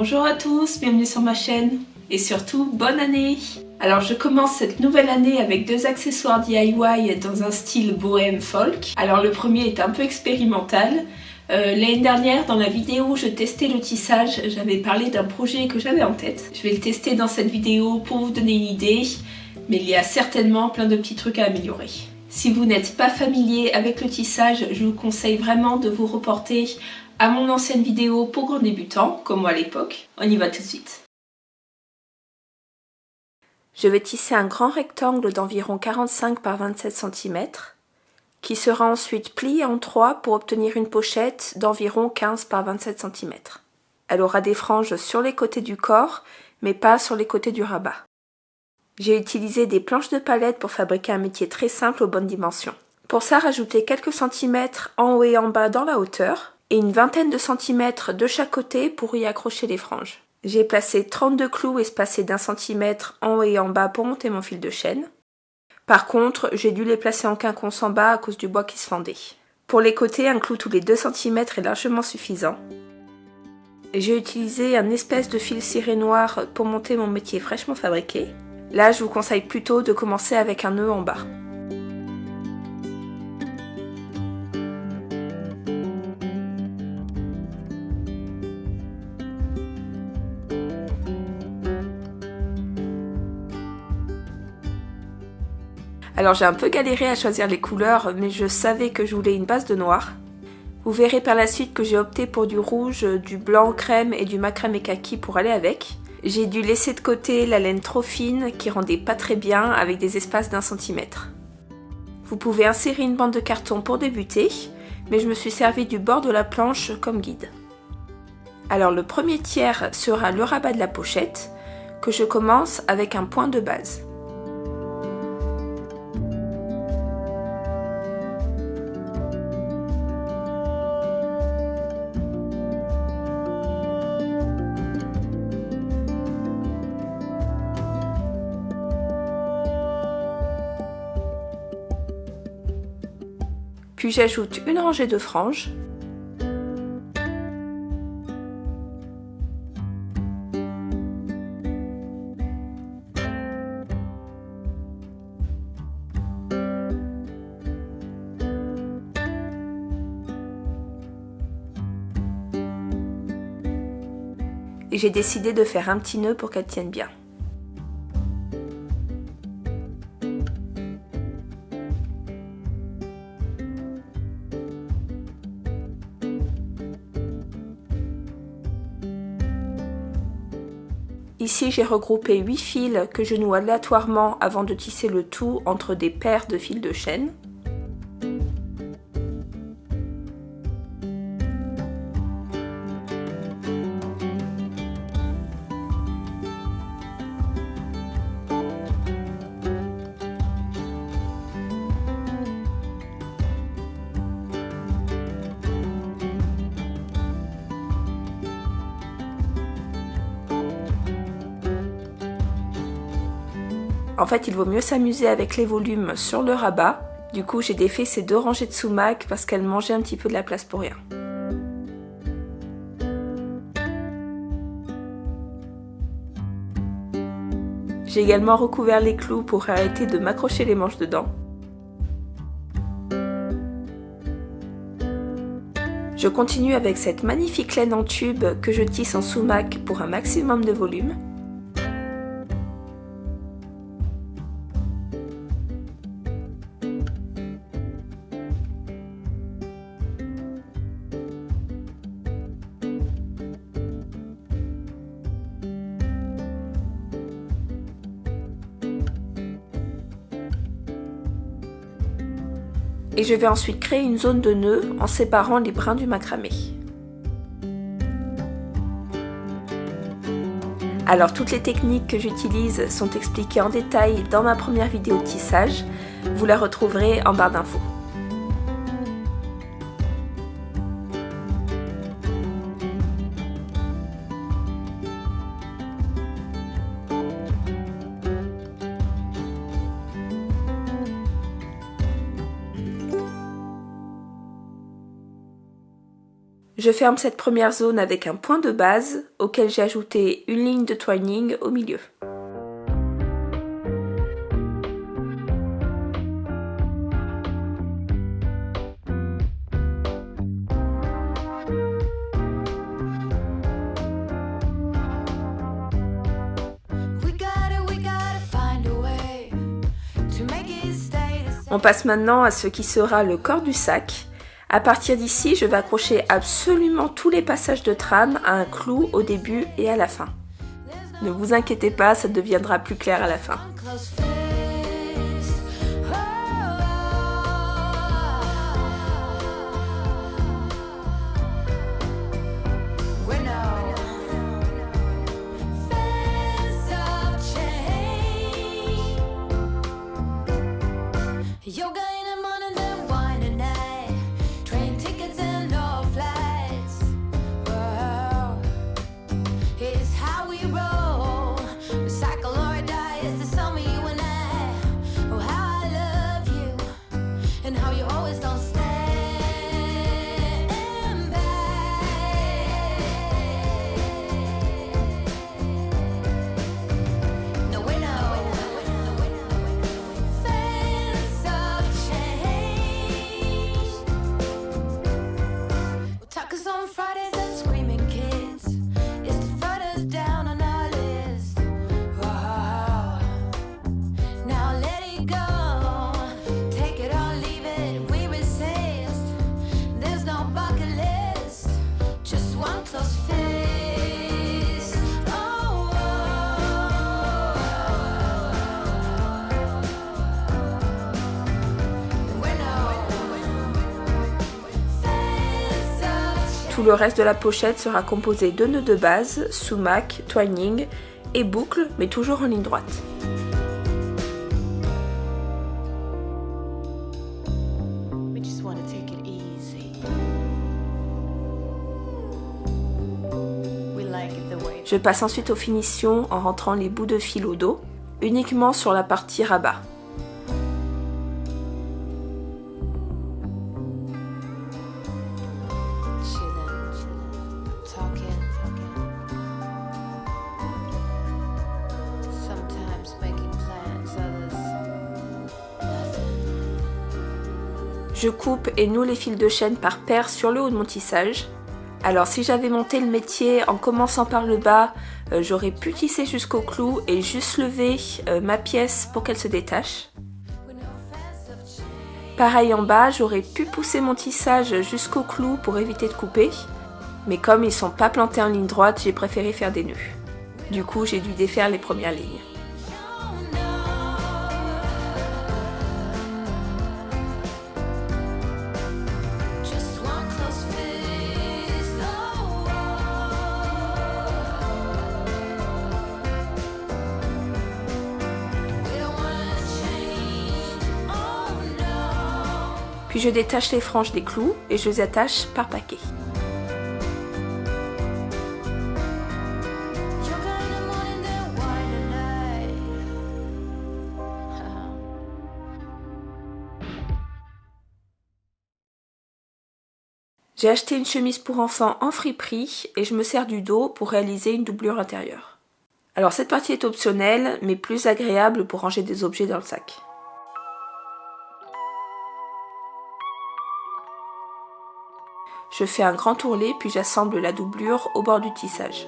Bonjour à tous, bienvenue sur ma chaîne et surtout bonne année. Alors je commence cette nouvelle année avec deux accessoires DIY dans un style bohème folk. Alors le premier est un peu expérimental. L'année dernière dans la vidéo où je testais le tissage, j'avais parlé d'un projet que j'avais en tête. Je vais le tester dans cette vidéo pour vous donner une idée, mais il y a certainement plein de petits trucs à améliorer. Si vous n'êtes pas familier avec le tissage, je vous conseille vraiment de vous reporter à mon ancienne vidéo pour grands débutants, comme moi à l'époque. On y va tout de suite. Je vais tisser un grand rectangle d'environ 45 par 27 cm, qui sera ensuite plié en 3 pour obtenir une pochette d'environ 15 par 27 cm. Elle aura des franges sur les côtés du corps, mais pas sur les côtés du rabat. J'ai utilisé des planches de palette pour fabriquer un métier très simple aux bonnes dimensions. Pour ça, rajoutez quelques centimètres en haut et en bas dans la hauteur, et une vingtaine de centimètres de chaque côté pour y accrocher les franges. J'ai placé 32 clous espacés d'1 centimètre en haut et en bas pour monter mon fil de chaîne. Par contre, j'ai dû les placer en quinconce en bas à cause du bois qui se fendait. Pour les côtés, un clou tous les 2 cm est largement suffisant. J'ai utilisé un espèce de fil ciré noir pour monter mon métier fraîchement fabriqué. Là, je vous conseille plutôt de commencer avec un nœud en bas. Alors j'ai un peu galéré à choisir les couleurs, mais je savais que je voulais une base de noir. Vous verrez par la suite que j'ai opté pour du rouge, du blanc crème et du macramé kaki pour aller avec. J'ai dû laisser de côté la laine trop fine qui rendait pas très bien avec des espaces d'1 centimètre. Vous pouvez insérer une bande de carton pour débuter, mais je me suis servi du bord de la planche comme guide. Alors le premier tiers sera le rabat de la pochette, que je commence avec un point de base. Puis j'ajoute une rangée de franges. Et j'ai décidé de faire un petit nœud pour qu'elle tienne bien. Ici, j'ai regroupé 8 fils que je noue aléatoirement avant de tisser le tout entre des paires de fils de chaîne. En fait, il vaut mieux s'amuser avec les volumes sur le rabat. Du coup, j'ai défait ces 2 rangées de sumac parce qu'elles mangeaient un petit peu de la place pour rien. J'ai également recouvert les clous pour arrêter de m'accrocher les manches dedans. Je continue avec cette magnifique laine en tube que je tisse en sumac pour un maximum de volume. Et je vais ensuite créer une zone de nœud en séparant les brins du macramé. Alors toutes les techniques que j'utilise sont expliquées en détail dans ma première vidéo de tissage, vous la retrouverez en barre d'infos. Je ferme cette première zone avec un point de base auquel j'ai ajouté une ligne de twining au milieu. On passe maintenant à ce qui sera le corps du sac. À partir d'ici, je vais accrocher absolument tous les passages de trame à un clou au début et à la fin. Ne vous inquiétez pas, ça deviendra plus clair à la fin. Tout le reste de la pochette sera composé de nœuds de base, sumac, twining et boucles, mais toujours en ligne droite. Je passe ensuite aux finitions en rentrant les bouts de fil au dos, uniquement sur la partie rabat. Je coupe et noue les fils de chaîne par paire sur le haut de mon tissage. Alors si j'avais monté le métier en commençant par le bas, j'aurais pu tisser jusqu'au clou et juste lever ma pièce pour qu'elle se détache. Pareil en bas, j'aurais pu pousser mon tissage jusqu'au clou pour éviter de couper. Mais comme ils ne sont pas plantés en ligne droite, j'ai préféré faire des nœuds. Du coup, j'ai dû défaire les premières lignes. Puis je détache les franges des clous et je les attache par paquet. J'ai acheté une chemise pour enfants en friperie et je me sers du dos pour réaliser une doublure intérieure. Alors cette partie est optionnelle mais plus agréable pour ranger des objets dans le sac. Je fais un grand ourlet puis j'assemble la doublure au bord du tissage.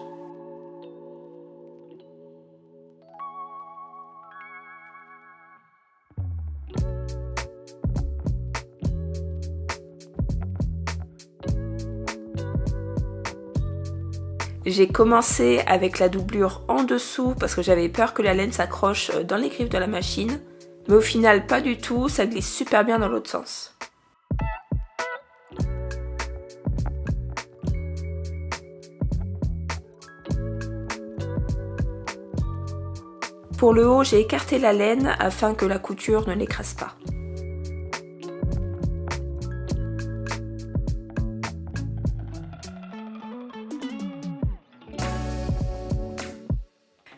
J'ai commencé avec la doublure en dessous parce que j'avais peur que la laine s'accroche dans les griffes de la machine. Mais au final, pas du tout, ça glisse super bien dans l'autre sens. Pour le haut, j'ai écarté la laine afin que la couture ne l'écrase pas.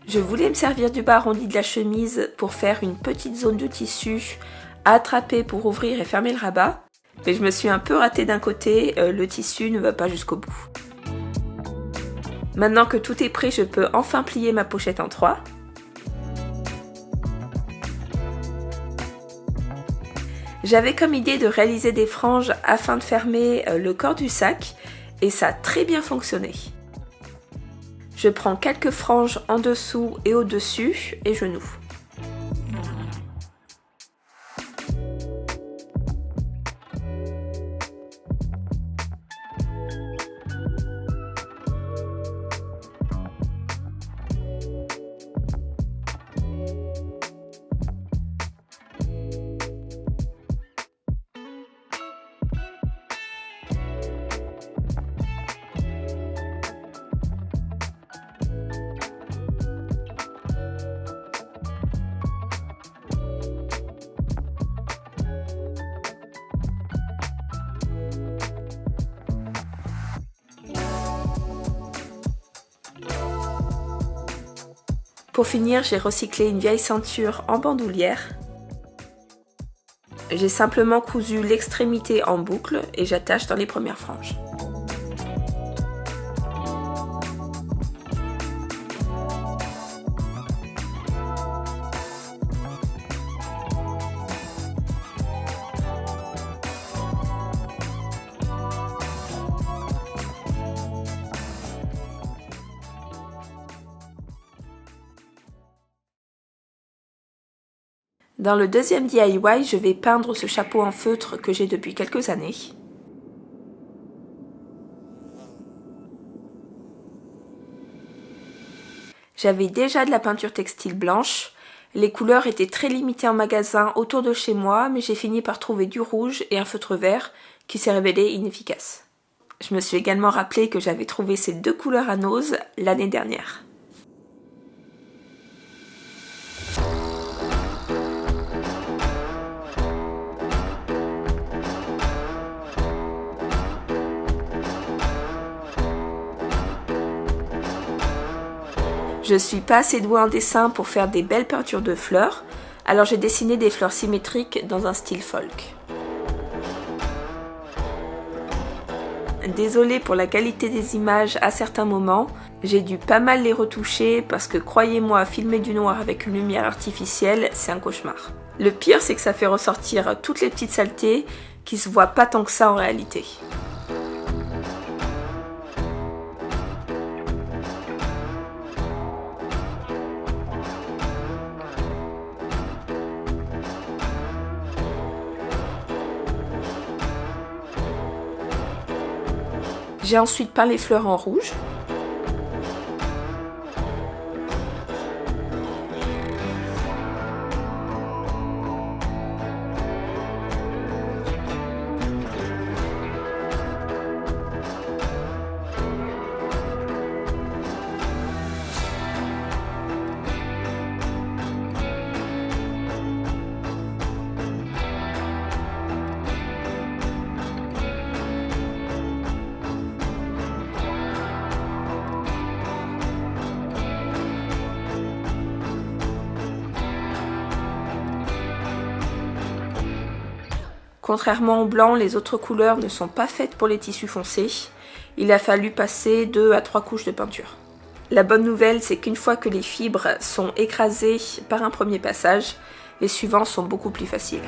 Je voulais me servir du bas arrondi de la chemise pour faire une petite zone de tissu à attraper pour ouvrir et fermer le rabat. Mais je me suis un peu ratée d'un côté, le tissu ne va pas jusqu'au bout. Maintenant que tout est prêt, je peux enfin plier ma pochette en 3. J'avais comme idée de réaliser des franges afin de fermer le corps du sac et ça a très bien fonctionné. Je prends quelques franges en dessous et au-dessus et je noue. Pour finir, j'ai recyclé une vieille ceinture en bandoulière. J'ai simplement cousu l'extrémité en boucle et j'attache dans les premières franges. Dans le deuxième DIY, je vais peindre ce chapeau en feutre que j'ai depuis quelques années. J'avais déjà de la peinture textile blanche. Les couleurs étaient très limitées en magasin autour de chez moi, mais j'ai fini par trouver du rouge et un feutre vert qui s'est révélé inefficace. Je me suis également rappelé que j'avais trouvé ces 2 couleurs à nose l'année dernière. Je suis pas assez douée en dessin pour faire des belles peintures de fleurs, alors j'ai dessiné des fleurs symétriques dans un style folk. Désolée pour la qualité des images à certains moments, j'ai dû pas mal les retoucher parce que croyez-moi, filmer du noir avec une lumière artificielle, c'est un cauchemar. Le pire, c'est que ça fait ressortir toutes les petites saletés qui se voient pas tant que ça en réalité. J'ai ensuite peint les fleurs en rouge. Contrairement au blanc, les autres couleurs ne sont pas faites pour les tissus foncés. Il a fallu passer 2 à 3 couches de peinture. La bonne nouvelle, c'est qu'une fois que les fibres sont écrasées par un premier passage, les suivants sont beaucoup plus faciles.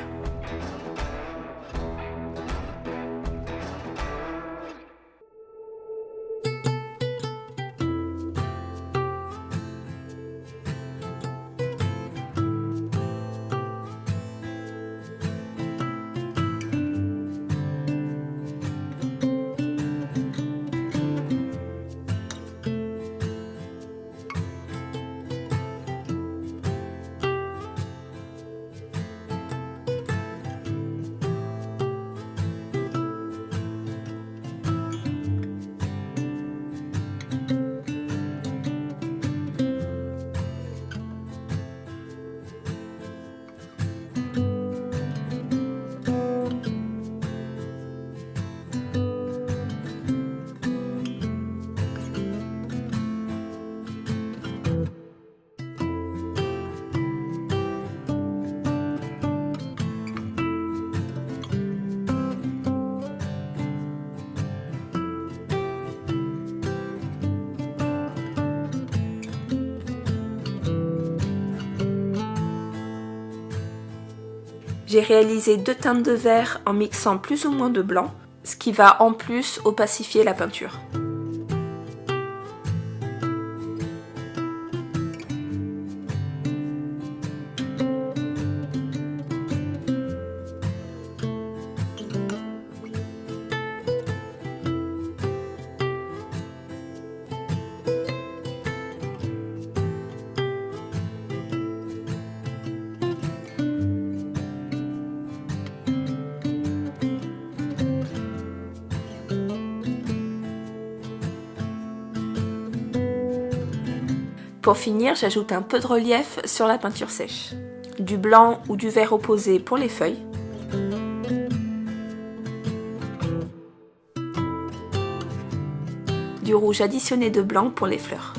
J'ai réalisé 2 teintes de vert en mixant plus ou moins de blanc, ce qui va en plus opacifier la peinture. Pour finir, j'ajoute un peu de relief sur la peinture sèche. Du blanc ou du vert opposé pour les feuilles. Du rouge additionné de blanc pour les fleurs.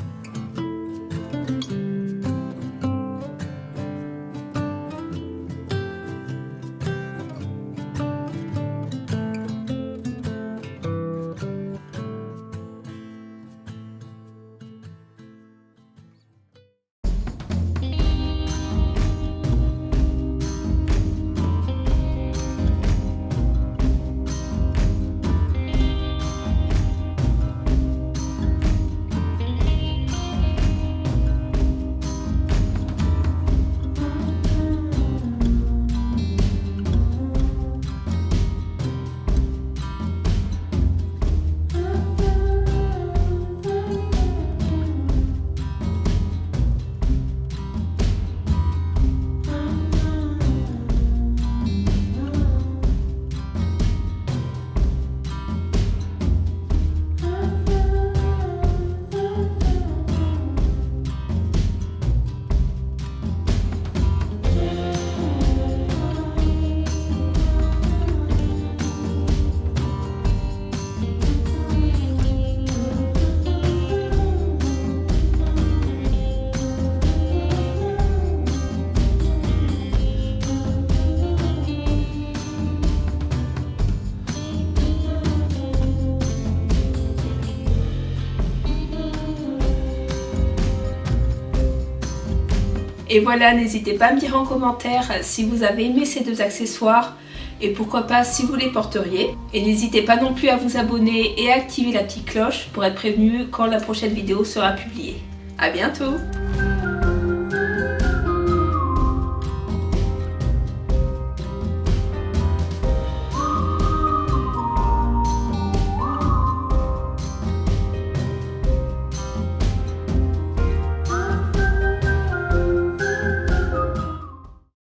Et voilà, n'hésitez pas à me dire en commentaire si vous avez aimé ces 2 accessoires et pourquoi pas si vous les porteriez. Et n'hésitez pas non plus à vous abonner et à activer la petite cloche pour être prévenu quand la prochaine vidéo sera publiée. À bientôt!